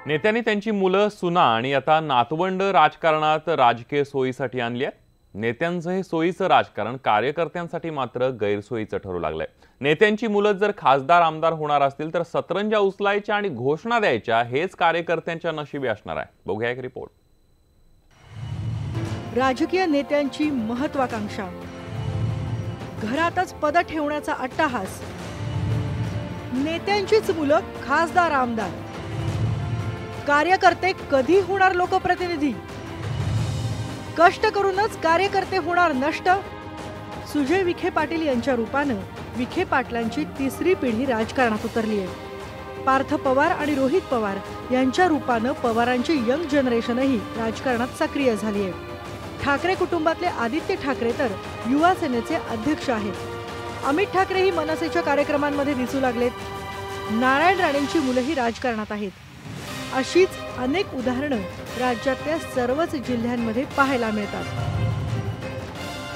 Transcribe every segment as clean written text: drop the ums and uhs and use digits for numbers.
नेत्यांनी त्यांची मुलं, सुना आणि आता नातवंड राजकारणात राजकीय सोयीसाठी आणली आहेत. नेत्यांचं हे सोयीचं राजकारण कार्यकर्त्यांसाठी मात्र गैरसोयीचं ठरू लागलंय. नेत्यांची मुलं जर खासदार आमदार होणार असतील तर सतरंजा उचलायच्या आणि घोषणा द्यायच्या हेच कार्यकर्त्यांच्या नशिबी असणार आहे. बघूया एक रिपोर्ट. राजकीय नेत्यांची महत्वाकांक्षा, घरातच पद ठेवण्याचा अट्टहास, नेत्यांचीच मुलं खासदार आमदार, कार्यकर्ते कधी होणार लोकप्रतिनिधी, कष्ट करूनच कार्यकर्ते होणार नष्ट. सुजय विखे पाटील यांच्या रूपानं विखे पाटलांची तिसरी पिढी राजकारणात उतरली आहे. पार्थ पवार आणि रोहित पवार यांच्या रूपानं पवारांची यंग जनरेशनही राजकारणात सक्रिय झाली आहे. ठाकरे कुटुंबातले आदित्य ठाकरे तर युवा सेनेचे अध्यक्ष आहेत. अमित ठाकरेही मनसेच्या कार्यक्रमांमध्ये दिसू लागलेत. नारायण राणेंची मुलंही राजकारणात आहेत. अशीच अनेक उदाहरणं राज्यातल्या सर्वच जिल्ह्यांमध्ये पाहायला मिळतात.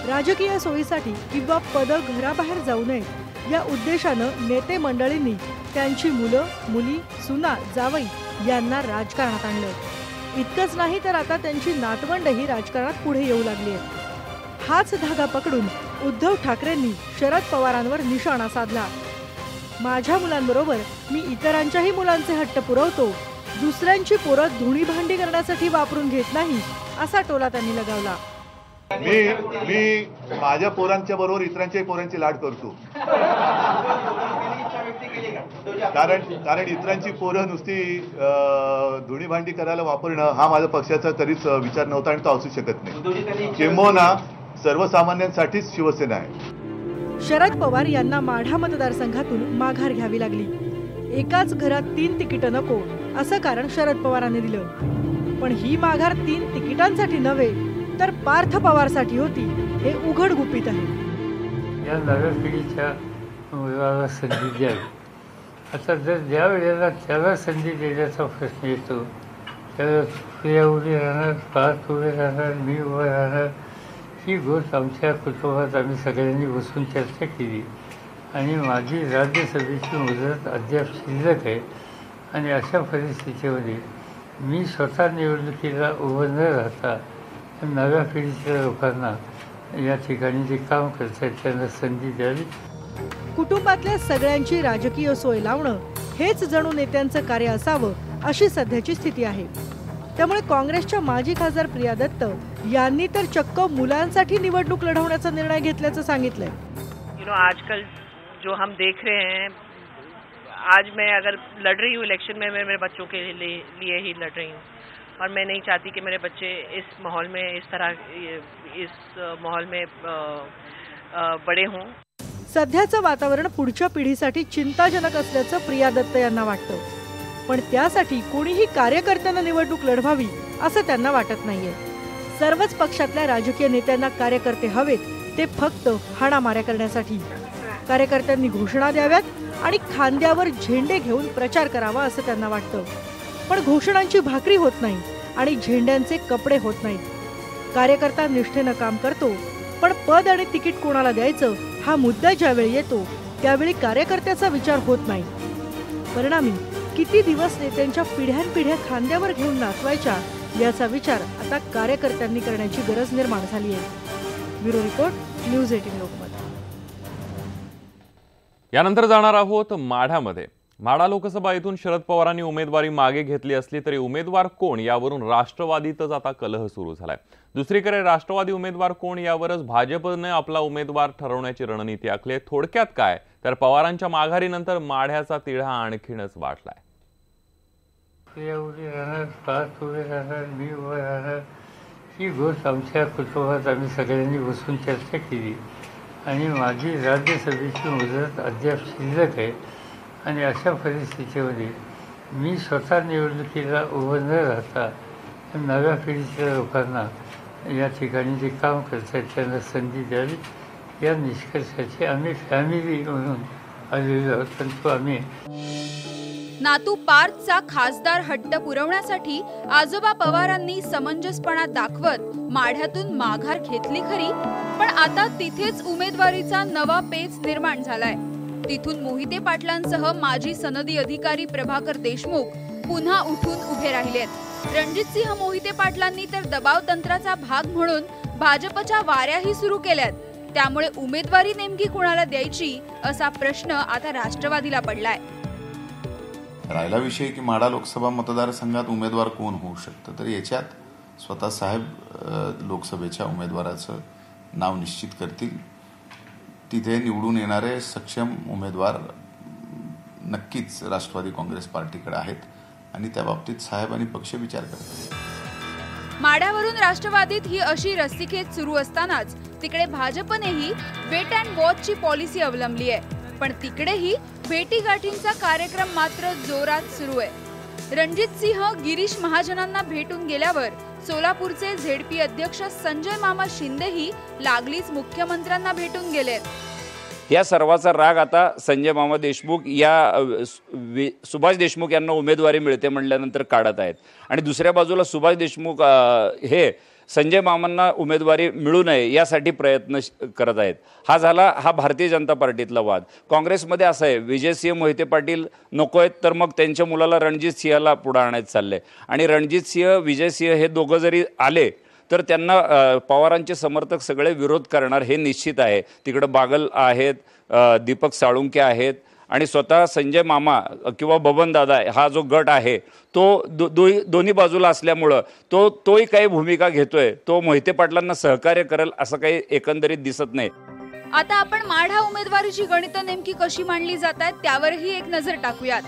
राजकीय सोयीसाठी किंवा पद घराबाहेर जाऊ नये या उद्देशानं नेते मंडळींनी त्यांची मुलं, मुली, सुना, जावई यांना राजकारणात आणलं. इतकंच नाही तर आता त्यांची नातवंडही राजकारणात पुढे येऊ लागली आहेत. हाच धागा पकडून उद्धव ठाकरेंनी शरद पवारांवर निशाणा साधला. माझ्या मुलांबरोबर मी इतरांच्याही मुलांचे हट्ट पुरवतो, दुसऱ्यांची पोरं धुणी भांडी करण्यासाठी वापरून घेत नाही, असा टोला त्यांनी लगावला. मी माझ्या पोरांच्या बरोबर इतरांच्याही पोरांची लाड करतो. कारण इतरांची पोरं नुसती धुणी भांडी करायला वापरणं हा माझ्या पक्षाचा कधीच विचार नव्हता आणि तो असू शकत नाही. किंबहुना सर्वसामान्यांसाठीच शिवसेना आहे. शरद पवार यांना माढा मतदारसंघातून माघार घ्यावी लागली. एकाच घरात 3 तिकीटं नको असं कारण शरद पवारांनी दिलं. पण ही माघार 3 तिकिटांसाठी नव्हे तर पार्थ पवारसाठी होती हे उघड गुपित आहे. या नव्या पिढीच्या मुलाला संधी द्यावी. आता जर ज्या वेळेला त्याला संधी देण्याचा प्रश्न येतो त्याला प्रिया उभी राहणार, पार्थ उभे राहणार, मी उभं राहणार. ही गोष्ट आमच्या कुटुंबात आम्ही सगळ्यांनी बसून चर्चा केली आणि माझी राज्यसभेची मुदत अद्याप शिल्लक आहे. आणि अशा परिस्थितीमध्ये मी स्वतः निवडणुकीला उभं न राहता नव्या पिढीच्या लोकांना या ठिकाणी जे काम करतात त्यांना संधी द्यावी. कुटुंबातल्या सगळ्यांची राजकीय सोय लावणं हेच जणू नेत्यांचं कार्य असावं अशी सध्याची स्थिती आहे. त्यामुळे काँग्रेसच्या माजी खासदार प्रिया दत्त यांनी तर चक्क मुलांसाठी निवडणूक लढवण्याचा निर्णय घेतल्याचं सांगितलंय. आजकल जो हम देख रहे हैं, आज मैं अगर लड़ रही हूँ इलेक्शन में, मैं मेरे बच्चों के लिए ही लड़ रही हूँ और मैं नहीं चाहती कि मेरे बच्चे इस माहौल में बड़े हों. सध्याचं वातावरण पुढच्या पिढीसाठी चिंताजनक असल्याचं प्रिया दत्त यांना वाटतं. पण त्यासाठी कोणीही कार्यकर्त्यांना निवडणूक लढवावी असं त्यांना वाटत नाहीये. सर्वच पक्षातल्या राजकीय नेत्यांना कार्यकर्ते हवेत, ते फक्त हाणामाऱ्या करण्यासाठी. कार्यकर्त्यांनी घोषणा द्याव्यात आणि खांद्यावर झेंडे घेऊन प्रचार करावा असं त्यांना वाटतं. पण घोषणांची भाकरी होत नाही आणि झेंड्यांचे कपडे होत नाहीत. कार्यकर्ता निष्ठेनं काम करतो, पण पद आणि तिकीट कोणाला द्यायचं हा मुद्दा ज्यावेळी येतो त्यावेळी कार्यकर्त्याचा विचार होत नाही. परिणामी किती दिवस नेत्यांच्या पिढ्यानपिढ्या खांद्यावर घेऊन नाचवायच्या याचा विचार आता कार्यकर्त्यांनी करण्याची गरज निर्माण झाली आहे. Bureau report, news 18 Lokmat. यानंतर जाणार आहोत माढ्यामध्ये. माढा लोकसभा इथून शरद पवारांनी उमेदवारी मागे घेतली असली तरी उमेदवार कोण यावरून राष्ट्रवादीतच आता कलह सुरू झालाय. दुसरीकडे राष्ट्रवादी उमेदवार कोण यावरच भाजपने आपला उमेदवार ठरवण्याची रणनीती आखली आहे. थोडक्यात काय तर पवारांच्या माघारीनंतर माढ्याचा तिढा आणखीनच वाढलाय. उभी राहणार, पार्थ उभे राहणार, मी उभं राहणार. ही गोष्ट आमच्या कुटुंबात आम्ही सगळ्यांनी बसून चर्चा केली आणि माझी राज्यसभेची मुदत अद्याप शिल्लक आहे. आणि अशा परिस्थितीमध्ये मी स्वतः निवडणुकीला उभं न राहता नव्या पिढीच्या लोकांना या ठिकाणी जे काम करतात त्यांना संधी द्यावी या निष्कर्षाची आम्ही फॅमिली म्हणून आलेलो आहोत. परंतु आम्ही नातू पार्थचा खासदार हट्ट पुरवण्यासाठी आजोबा पवारांनी समंजसपणा दाखवत माढ्यातून माघार घेतली खरी, पण आता तिथेच उमेदवारीचा नवा पेच निर्माण झालाय. तिथून मोहिते पाटलांसह माजी सनदी अधिकारी प्रभाकर देशमुख पुन्हा उठून उभे राहिलेत। रणजितसिंह मोहिते पाटलांनी तर दबाव तंत्राचा भाग म्हणून भाजपच्या वाऱ्याही सुरू केल्यात। त्यामुळे उमेदवारी नेमकी कुणाला द्यायची असा प्रश्न आता राष्ट्रवादीला पडलाय। राहिला विषय की माढा लोकसभा मतदारसंघात उमेदवार कोण होऊ शकतं, तर याच्यात स्वतः साहेब लोकसभेच्या उमेदवाराचं नाव निश्चित करतील। तिथे निवडून येणारे सक्षम उमेदवार नक्कीच राष्ट्रवादी काँग्रेस पार्टीकडे आहेत आणि त्या बाबतीत साहेब आणि पक्ष विचार करतात। माढ्यावरून राष्ट्रवादीत ही अशी रस्सीखेच सुरू असतानाच तिकडे भाजपनेही वेट अँड वॉचची पॉलिसी अवलंबली आहे। पण तिकडेही भेटीगाठींचा कार्यक्रम मात्र जोरात सुरू आहे। रणजितसिंह गिरीश महाजनांना भेटून गेल्यावर सोलापूरचे झेडपी अध्यक्ष संजय मामा शिंदेही लागलीच मुख्यमंत्र्यांना भेटून गेलेत। या सर्वाचा राग आता संजय मामा देशमुख या सुभाष देशमुख यांना उमेदवारी मिळते म्हणल्यानंतर काढत आहेत आणि दुसऱ्या बाजूला सुभाष देशमुख हे संजय मामांना उमेदवारी मिळू नये यासाठी प्रयत्न करत आहेत। हा झाला भारतीय जनता पार्टीतला वाद। काँग्रेसमध्ये असं आहे, विजयसिंह मोहिते पाटील नको आहेत तर मग त्यांच्या मुलाला रणजित सिंहला पुढे आणायचं चाललंय आणि रणजित सिंह विजयसिंह हे दोघं जरी आले तर त्यांना पवारांचे समर्थक सगळे विरोध करणार हे निश्चित आहे। तिकडे बागल आहेत, दीपक साळुंके आहेत आणि स्वतः संजय मामा किंवा बबन दादा हा जो गट आहे तो दोन्ही बाजूला असल्यामुळं तोही काही भूमिका घेतोय, तो मोहिते पाटलांना सहकार्य करेल असं काही एकंदरीत दिसत नाही। आता आपण माढा उमेदवारीची गणितं नेमकी कशी मांडली जात आहेत त्यावरही एक नजर टाकूयात।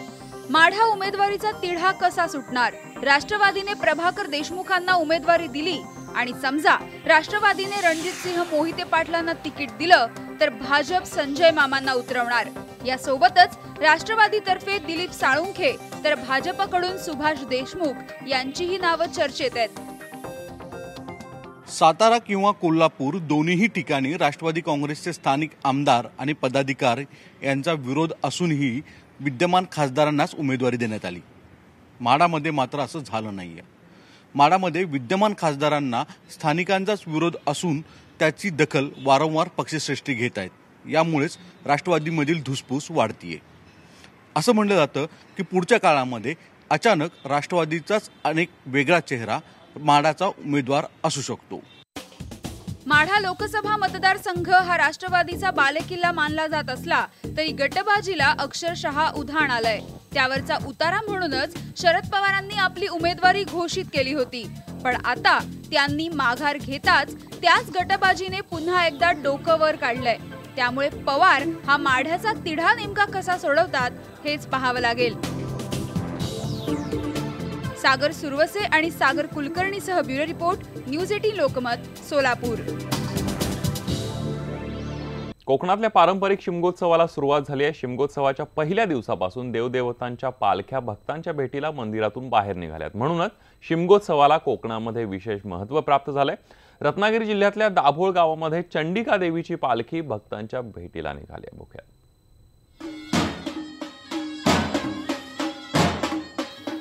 माढा उमेदवारीचा तिढा कसा सुटणार? राष्ट्रवादीने प्रभाकर देशमुखांना उमेदवारी दिली आणि समजा राष्ट्रवादीने रणजितसिंह मोहिते पाटलांना तिकीट दिलं तर भाजप संजय मामांना उतरवणार। यासोबतच राष्ट्रवादीतर्फे दिलीप साळुंखे तर भाजपकडून सुभाष देशमुख यांचीही नावं चर्चेत आहेत। सातारा किंवा कोल्हापूर दोन्हीही ठिकाणी राष्ट्रवादी काँग्रेसचे स्थानिक आमदार आणि पदाधिकारी यांचा विरोध असूनही विद्यमान खासदारांनाच उमेदवारी देण्यात आली। माढामध्ये मात्र असं झालं नाहीये। माढामध्ये विद्यमान खासदारांना स्थानिकांचाच विरोध असून त्याची दखल वारंवार पक्षश्रेष्ठी घेत आहेत। यामुळेच राष्ट्रवादीमधील धुसफूस वाढतीये। असं म्हणलं जातं की पुढच्या काळामध्ये अचानक राष्ट्रवादीचाच अनेक वेगळा चेहरा माढाचा उमेदवार असू शकतो। माढा लोकसभा मतदारसंघ हा राष्ट्रवादीचा बालेकिल्ला मानला जात असला तरी गटबाजीला अक्षरशः उधाण आलंय। त्यावरचा उतारा म्हणूनच शरद पवारांनी आपली उमेदवारी घोषित केली होती। पण आता त्यांनी माघार घेताच त्याच गटबाजीने पुन्हा एकदा डोकं वर काढलंय। त्यामुळे पवार हा माढ्याचा तिढा नेमका कसा सोडवतात हेच पाहावं लागेल। सागर सुरवसे आणि सागर कुलकर्णीसह bureau report, news 18 Lokmat, Solapur. कोकणातल्या पारंपरिक शिमगोत्सवाला सुरुवात झाली आहे। शिमगोत्सवाच्या पहिल्या दिवसापासून देवदेवतांच्या पालख्या भक्तांच्या भेटीला मंदिरातून बाहेर निघाल्यात। म्हणूनच शिमगोत्सवाला कोकणामध्ये विशेष महत्त्व प्राप्त झालंय। रत्नागिरी जिल्ह्यातल्या दाभोळ गावामध्ये चंडिका देवीची पालखी भक्तांच्या भेटीला निघाली आहे। मुख्य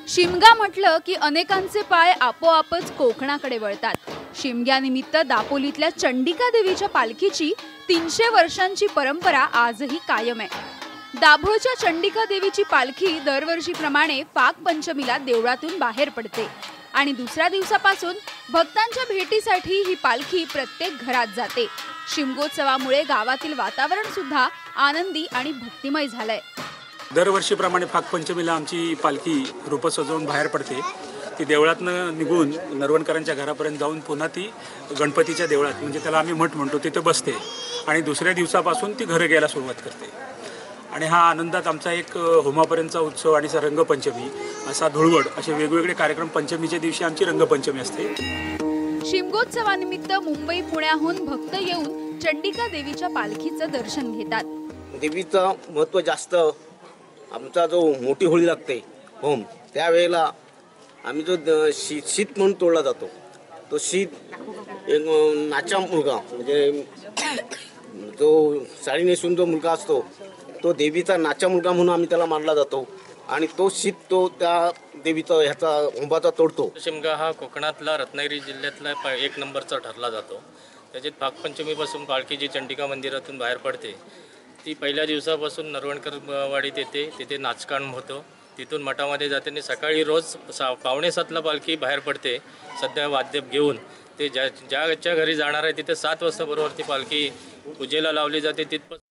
शिमगा म्हटलं की अनेकांचे पाय आपोआपच कोकणाकडे वळतात। शिमग्यानिमित्त दापोलीतल्या चंडिका देवीच्या पालखीची 300 वर्षांची परंपरा आजही कायम आहे। दाभोळच्या चंडिका देवीची पालखी दरवर्षीप्रमाणे फाग पंचमीला देवळातून बाहेर पडते आणि दुसऱ्या दिवसापासून भक्तांच्या भेटीसाठी ही पालखी प्रत्येक घरात जाते। शिमगोत्सवामुळे गावातील वातावरण सुद्धा आनंदी आणि भक्तिमय झालंय। दरवर्षीप्रमाणे फागपंचमीला आमची पालखी रूप सजवून बाहेर पडते। ती देवळातनं निघून नरवणकरांच्या घरापर्यंत जाऊन पुन्हा ती गणपतीच्या देवळात, म्हणजे त्याला आम्ही मठ म्हणतो, तिथे बसते आणि दुसऱ्या दिवसापासून ती घरं घ्यायला सुरुवात करते। आणि हा आनंदात आमचा एक होमापर्यंतचा उत्सव आणि रंगपंचमी असा धुळवड असे वेगवेगळे कार्यक्रम पंचमीच्या दिवशी आमची रंगपंचमी असते। शिमगोत्सवानिमित्त मुंबई पुण्याहून भक्त येऊन चंडिका देवीच्या पालखीचं दर्शन घेतात। देवीचं महत्त्व जास्त। आमचा जो मोठी होळी लागते होम, त्यावेळेला आम्ही जो शीत म्हणून तोडला जातो, तो शीत एक नाचा मुलगा म्हणजे जो साडी नेसून जो मुलगा असतो तो देवीचा नाचा मुलगा म्हणून आम्ही त्याला मानला जातो आणि तो शीत तो त्या देवीचा ह्याचा होंबाचा तोडतो। शिमगा हा कोकणातला रत्नागिरी जिल्ह्यातला 1 नंबरचा ठरला जातो। त्याच्यात फागपंचमीपासून पालखी जी चंडिका मंदिरातून बाहेर पडते ती पहिल्या दिवसापासून नरवणकर वाडीत येते, तिथे नाचकाम होतं, तिथून मठामध्ये जाताना सकाळी रोज 6:45ला पालखी बाहेर पडते सध्या वाद्य घेऊन. ते ज्याच्या घरी जाणार आहे तिथे 7 वाजता बरोबर ती पालखी पूजेला लावली जाते. तिथपासून